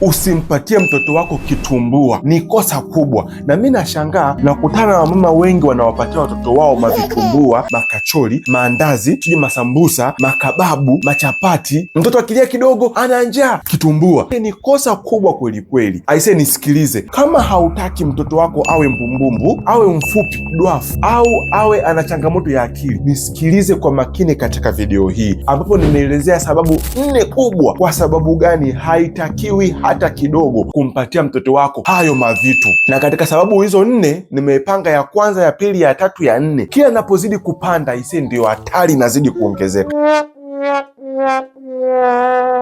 Usimpatie mtoto wako kitumbua, ni kosa kubwa. Na mimi nashangaa nakutana na wamama wengi wanawapatia watoto wao mavitumbua, makachori, maandazi, sijui masambusa, makababu, machapati. Mtoto akilia kidogo ana njaa, kitumbua. Ni kosa kubwa kweli kweli. Aise, nisikilize, kama hautaki mtoto wako awe mbumbumbu, awe mfupi, dwafu, au awe ana changamoto ya akili, nisikilize kwa makini katika video hii ambapo nimeelezea sababu 4 kubwa kwa sababu gani haitakiwi hata kidogo kumpatia mtoto wako hayo mavitu. Na katika sababu hizo 4 nimepanga ya kwanza, ya pili, ya tatu, ya 4. Kila napozidi kupanda ise ndio hatari nazidi kuongezeka.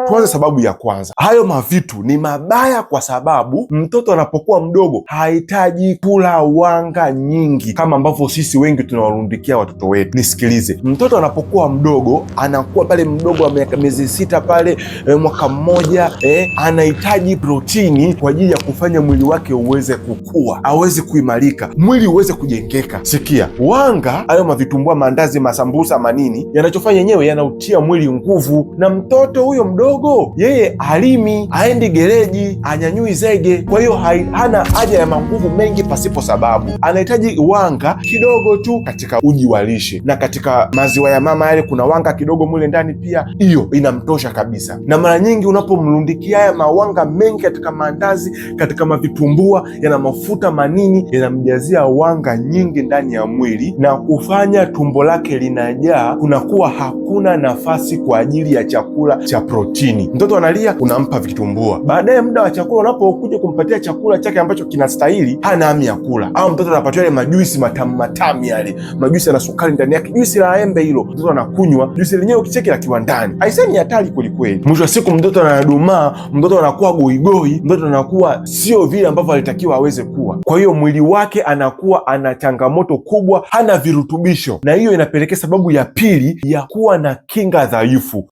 Tuanze sababu ya kwanza. Hayo mavitu ni mabaya kwa sababu mtoto anapokuwa mdogo hahitaji kula wanga nyingi kama ambavyo sisi wengi tunawarundikia watoto wetu. Nisikilize, mtoto anapokuwa mdogo, anakuwa pale mdogo wa miezi 6 pale, mwaka mmoja, anahitaji protini kwa ajili ya kufanya mwili wake uweze kukua, aweze kuimarika, mwili uweze kujengeka. Sikia, wanga, hayo mavitumbua, maandazi, masambusa, manini, yanachofanya yenyewe yanautia mwili nguvu, na mtoto huyo mdogo yeye halimi, haendi gereji, anyanyui zege. Kwa hiyo hana haja ya manguvu mengi pasipo sababu. Anahitaji wanga kidogo tu katika uji wa lishe, na katika maziwa ya mama yale kuna wanga kidogo mule ndani pia, hiyo inamtosha kabisa. Na mara nyingi unapomrundikia haya mawanga mengi katika maandazi, katika mavitumbua, yana mafuta manini, yanamjazia wanga nyingi ndani ya mwili na kufanya tumbo lake linajaa, kunakuwa hakuna nafasi kwa ajili ya chakula cha protini. Mtoto analia, unampa vitumbua. Baadaye muda wa chakula, unapokuja kumpatia chakula chake ambacho kinastahili, hana hamu ya kula. Au mtoto anapatiwa yale majuisi matamu matamu, yale majuisi yana sukari ndani yake, juisi la embe hilo, mtoto anakunywa juisi lenyewe, ukicheki la kiwandani. Aisee, ni hatari kwelikweli. Mwisho wa siku mtoto anadumaa, mtoto anakuwa goigoi, mtoto anakuwa sio vile ambavyo alitakiwa aweze kuwa. Kwa hiyo mwili wake anakuwa ana changamoto kubwa, hana virutubisho, na hiyo inapelekea sababu ya pili ya kuwa na kinga dhaifu.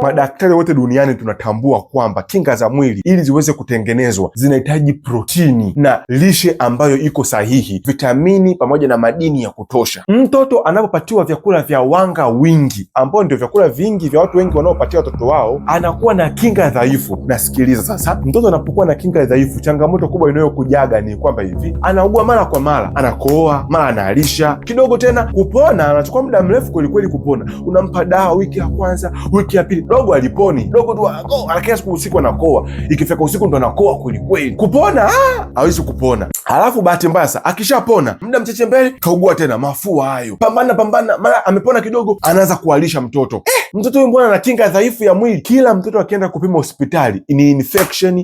Madaktari wote duniani tunatambua kwamba kinga za mwili ili ziweze kutengenezwa zinahitaji protini na lishe ambayo iko sahihi, vitamini pamoja na madini ya kutosha. Mtoto anapopatiwa vyakula vya wanga wingi, ambao ndio vyakula vingi vya watu wengi wanaopatia watoto wao, anakuwa na kinga dhaifu. Na sikiliza sasa, mtoto anapokuwa na kinga dhaifu, changamoto kubwa inayokujaga ni kwamba hivi, anaugua mara kwa mara, anakohoa, mara analisha kidogo, tena kupona anachukua muda mrefu kwelikweli kupona. Unampa dawa wiki ya kwanza, wiki ya pili, dogo aliponi, dogo tu anakia siku usiku anakoa, ikifika usiku ndo anakoa kwelikweli. Kupona hawezi kupona. Halafu bahati mbaya sasa, akishapona muda mchache mbele kaugua tena, mafua hayo, pambana, mara amepona kidogo, anaanza kualisha mtoto. Mtoto huyu mbona ana kinga dhaifu ya mwili? Kila mtoto akienda kupima hospitali ni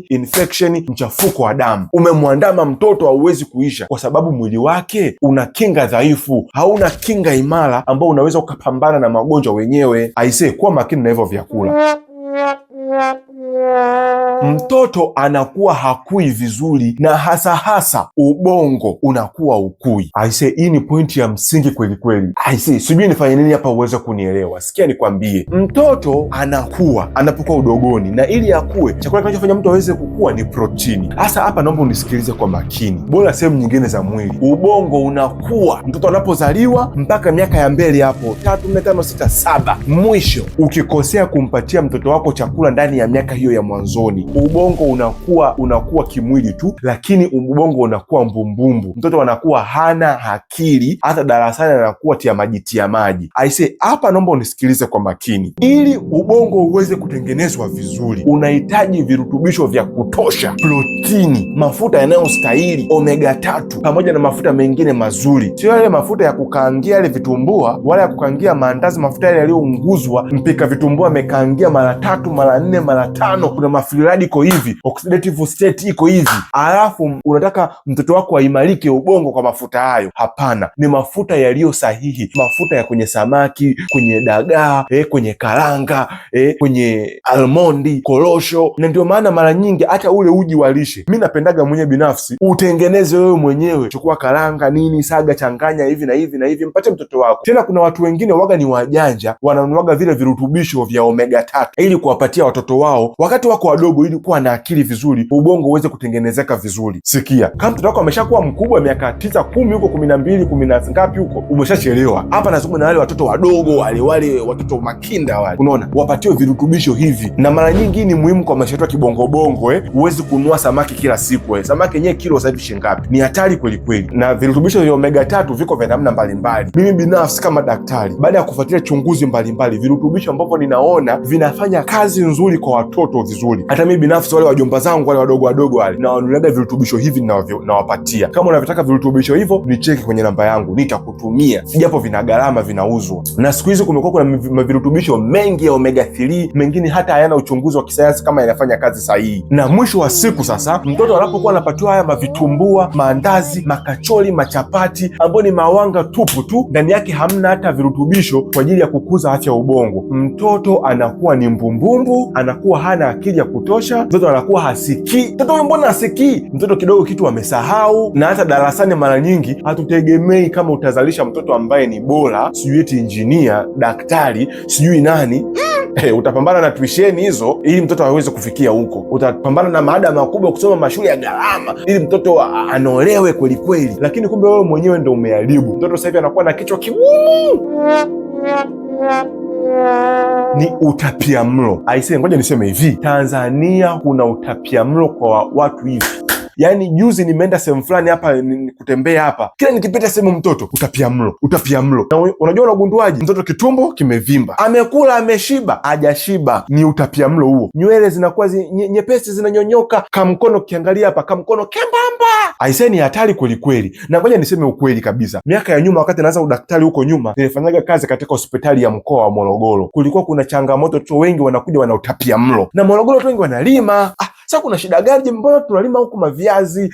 infection, mchafuko wa damu umemwandama mtoto, hauwezi kuisha kwa sababu mwili wake una kinga dhaifu, hauna kinga imara ambao unaweza ukapambana na magonjwa wenyewe. Aisee, kuwa makini na hivyo vyakula. Mtoto anakuwa hakui vizuri, na hasa ubongo unakuwa ukui. Aise, hii ni pointi ya msingi kweli kweli. Aise, sijui nifanye nini hapa uweze kunielewa. Sikia nikwambie, mtoto anapokuwa udogoni, na ili akue, chakula kinachofanya mtu aweze kukua ni protini. Hasa hapa naomba unisikilize kwa makini, bora sehemu nyingine za mwili. Ubongo unakuwa mtoto anapozaliwa mpaka miaka ya mbele hapo 3, 4, 5, 6, 7. Mwisho ukikosea kumpatia mtoto wako chakula ndani ya miaka hiyo ya mwanzoni, ubongo unakuwa kimwili tu, lakini ubongo unakuwa mbumbumbu. Mtoto anakuwa hana akili, hata darasani anakuwa tia maji. Aise, hapa naomba unisikilize kwa makini. Ili ubongo uweze kutengenezwa vizuri, unahitaji virutubisho vya kutosha, protini, mafuta yanayostahili, omega 3 pamoja na mafuta mengine mazuri. Sio yale mafuta ya kukaangia yale vitumbua, wala ya kukaangia maandazi, mafuta yale yaliyounguzwa, mpika vitumbua amekaangia mara 3, mara 4, mara 5, kuna mafluoride iko hivi, oxidative state iko hivi, alafu unataka mtoto wako aimarike ubongo kwa mafuta hayo. Hapana, ni mafuta yaliyo sahihi, mafuta ya kwenye samaki, kwenye dagaa, kwenye karanga, kwenye almondi, korosho. Na ndio maana mara nyingi hata ule uji wa lishe, mi napendaga mwenyewe binafsi utengeneze wewe mwenyewe. Chukua karanga nini, saga, changanya hivi na hivi na hivi, mpate mtoto wako. Tena kuna watu wengine waga ni wajanja, wananunuaga vile virutubisho vya omega 3 ili kuwapatia watoto wao wakati wako wadogo, ili kuwa na akili vizuri, ubongo uweze kutengenezeka vizuri. Sikia, kama mtoto wako ameshakuwa mkubwa miaka 9, 10 huko 12, 10 na ngapi huko, umeshachelewa. Hapa nazungumza na wale watoto wadogo, wale watoto makinda wale, unaona, wapatiwe virutubisho hivi. Na mara nyingi ni muhimu kwa maisha yetu ya kibongobongo. Huwezi kununua samaki kila siku. Samaki yenyewe kilo sasa hivi shilingi ngapi? Ni hatari kweli kweli. Na virutubisho vya omega 3 viko vya namna mbalimbali. Mimi binafsi kama daktari, baada ya kufuatilia chunguzi mbalimbali, virutubisho ambavyo ninaona vinafanya kazi nzuri kwa watoto vizuri. Hata mimi binafsi, wale wajomba zangu wale wadogo wale, na wanunuaga virutubisho hivi nawapatia. Kama unavitaka virutubisho hivyo, nicheki kwenye namba yangu, nitakutumia. Japo vina gharama, vinauzwa. Na siku hizi kumekuwa kuna virutubisho mengi ya omega 3, mengine hata hayana uchunguzi wa kisayansi kama yanafanya kazi sahihi. Na mwisho wa siku sasa, mtoto anapokuwa anapatiwa haya mavitumbua, maandazi, makachori, machapati ambayo ni mawanga tupu tu, ndani yake hamna hata virutubisho kwa ajili ya kukuza afya ya ubongo, mtoto anakuwa ni mbumbumbu, anakuwa hana akili ya kutosha, mtoto anakuwa hasikii. Mtoto mbona hasikii? Mtoto kidogo kitu amesahau. Na hata darasani mara nyingi hatutegemei kama utazalisha mtoto ambaye ni bora, sijui eti injinia, daktari, sijui nani. Utapambana na tuisheni hizo ili mtoto aweze kufikia huko. Utapambana na maada makubwa kusoma mashule ya gharama ili mtoto anolewe kweli kweli, lakini kumbe wewe mwenyewe ndo umeharibu mtoto. Sasa hivi anakuwa na kichwa kigumu. Ni utapiamlo. Aisee, ngoja niseme hivi, Tanzania kuna utapiamlo kwa watu hivi. Yaani juzi nimeenda sehemu fulani hapa kutembea hapa, kila nikipita sehemu mtoto utapiamlo. Na unajua unagunduaje? Mtoto kitumbo kimevimba, amekula ameshiba, hajashiba. Ni utapiamlo huo. Nywele zinakuwa nyepesi, zinanyonyoka, kamkono kiangalia hapa, kamkono kembamba. Aisee, ni hatari kweli kweli. Na ngoja niseme ukweli kabisa, miaka ya nyuma, wakati naanza udaktari huko nyuma, nilifanyaga kazi katika hospitali ya mkoa wa Morogoro. Kulikuwa kuna changamoto, watoto wengi wanakuja wana utapiamlo, na Morogoro watu wengi wanalima. Sasa kuna shida gani? Mbona tunalima huku maviazi,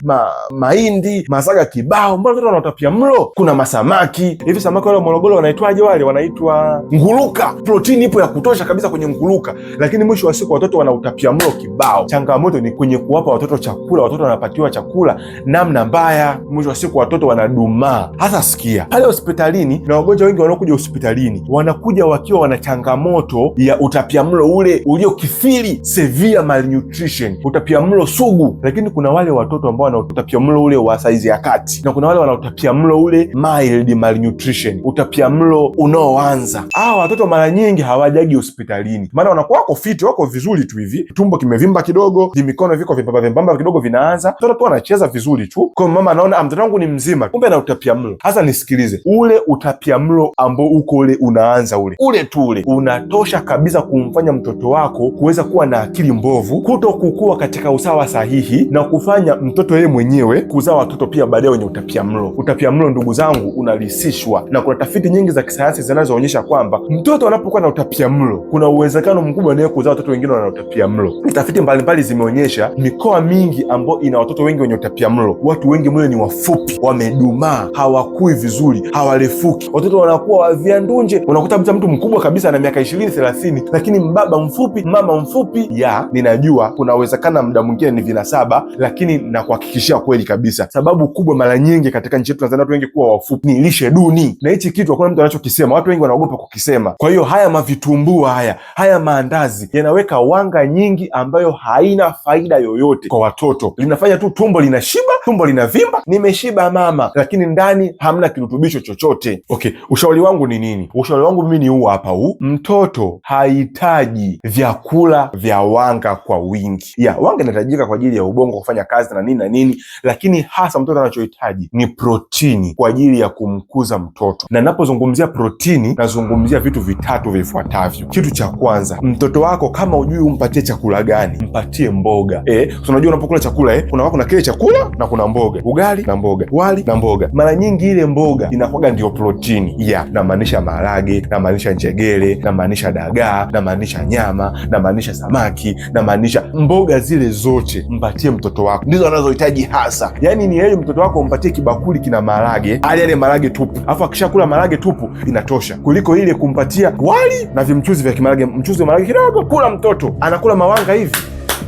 mahindi, masaga kibao, mbona watoto wana utapiamlo? Kuna masamaki hivi, samaki wale wa Morogoro wanaitwaje wale? Wanaitwa nguruka. Protini ipo ya kutosha kabisa kwenye nguruka, lakini mwisho wa siku watoto wana utapiamlo kibao. Changamoto ni kwenye kuwapa watoto chakula. Watoto wanapatiwa chakula namna mbaya, mwisho wa siku watoto wanadumaa. Hasa sikia, pale hospitalini, na wagonjwa wengi wanaokuja hospitalini wanakuja wakiwa wana changamoto ya utapiamlo ule uliokithiri, severe malnutrition, utapiamlo sugu. Lakini kuna wale watoto ambao wana utapiamlo ule wa saizi ya kati, na kuna wale wana utapiamlo ule mild malnutrition, utapiamlo unaoanza. Hawa watoto mara nyingi hawajagi hospitalini, maana wanakuwa wako fiti, wako vizuri tu hivi, tumbo kimevimba kidogo, vimikono viko vembamba kidogo, vinaanza, mtoto tu anacheza vizuri tu, kwa mama anaona mtoto wangu ni mzima, kumbe ana utapiamlo. Hasa nisikilize, ule utapiamlo ambao uko ule unaanza ule tu ule unatosha kabisa kumfanya mtoto wako kuweza kuwa na akili mbovu, kuto kukua katika usawa sahihi, na kufanya mtoto yeye mwenyewe kuzaa watoto pia baadaye wenye utapiamlo. Utapiamlo, ndugu zangu, unalisishwa, na kuna tafiti nyingi za kisayansi zinazoonyesha kwamba mtoto anapokuwa na utapiamlo kuna uwezekano mkubwa naye kuzaa watoto wengine wana utapiamlo. Tafiti mbalimbali zimeonyesha mikoa mingi ambayo ina watoto wengi wenye utapiamlo, watu wengi mwe ni wafupi, wamedumaa, hawakui vizuri, hawarefuki, watoto wanakuwa waviandunje. Unakuta mtu mkubwa kabisa na miaka 20, 30, lakini baba mfupi, mama mfupi. Ninajua kuna uwezekano muda mwingine ni vinasaba, lakini nakuhakikishia kweli kabisa, sababu kubwa mara nyingi katika nchi yetu Tanzania watu wengi kuwa wafupi ni lishe duni. Na hichi kitu hakuna mtu anachokisema, watu wengi wanaogopa kukisema. Kwa hiyo haya mavitumbua haya maandazi yanaweka wanga nyingi ambayo haina faida yoyote kwa watoto. Linafanya tu tumbo linashiba, tumbo linavimba, nimeshiba mama, lakini ndani hamna kirutubisho chochote. Okay, ushauri wangu ni nini? Ushauri wangu mimi ni huu hapa. Mtoto hahitaji vyakula vya wanga kwa wingi. Wanga inahitajika kwa ajili ya ubongo kufanya kazi na nini na nini, lakini hasa mtoto anachohitaji ni protini kwa ajili ya kumkuza mtoto. Na ninapozungumzia protini, nazungumzia vitu vitatu vifuatavyo. Kitu cha kwanza, mtoto wako kama hujui umpatie chakula gani, mpatie mboga. Unajua unapokula chakula kuna kile chakula na kuna mboga, ugali na mboga, wali na mboga. Mara nyingi ile mboga inakuwa ndio protini. Namaanisha maharage, namaanisha njegere, namaanisha dagaa, namaanisha nyama, namaanisha samaki, namaanisha mboga zile zote mpatie mtoto wako, ndizo anazohitaji hasa. Yaani ni heri mtoto wako umpatie kibakuli kina maharage, yale maharage tupu, afu akishakula maharage tupu inatosha, kuliko ile kumpatia wali na vimchuzi vya kimaharage, mchuzi wa maharage kidogo, kula mtoto anakula mawanga hivi.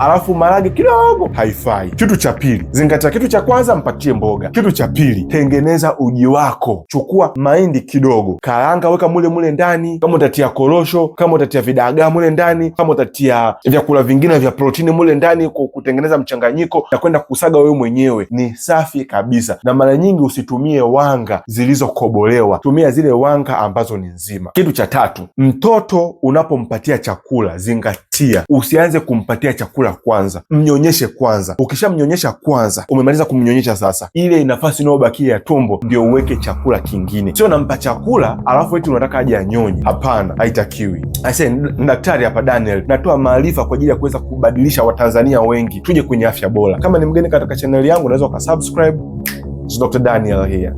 alafu maharage kidogo, haifai. Kitu cha pili, zingatia. Kitu cha kwanza, mpatie mboga. Kitu cha pili, tengeneza uji wako. Chukua mahindi kidogo, karanga, weka mule ndani. Kama utatia korosho, kama utatia vidagaa mule ndani, kama utatia vyakula vingine vya protini mule ndani, kutengeneza mchanganyiko na kwenda kusaga wewe mwenyewe, ni safi kabisa. Na mara nyingi usitumie wanga zilizokobolewa, tumia zile wanga ambazo ni nzima. Kitu cha tatu, mtoto unapompatia chakula, zingatia, usianze kumpatia chakula kwanza, mnyonyeshe kwanza. Ukishamnyonyesha kwanza, umemaliza kumnyonyesha, sasa ile nafasi inayobakia ya tumbo ndio uweke chakula kingine. Sio nampa chakula alafu eti unataka aje anyonye. Hapana, haitakiwi. Daktari hapa Daniel, natoa maarifa kwa ajili ya kuweza kubadilisha Watanzania wengi tuje kwenye afya bora. Kama ni mgeni katika channel yangu, unaweza ukasubscribe. Dr. Daniel here.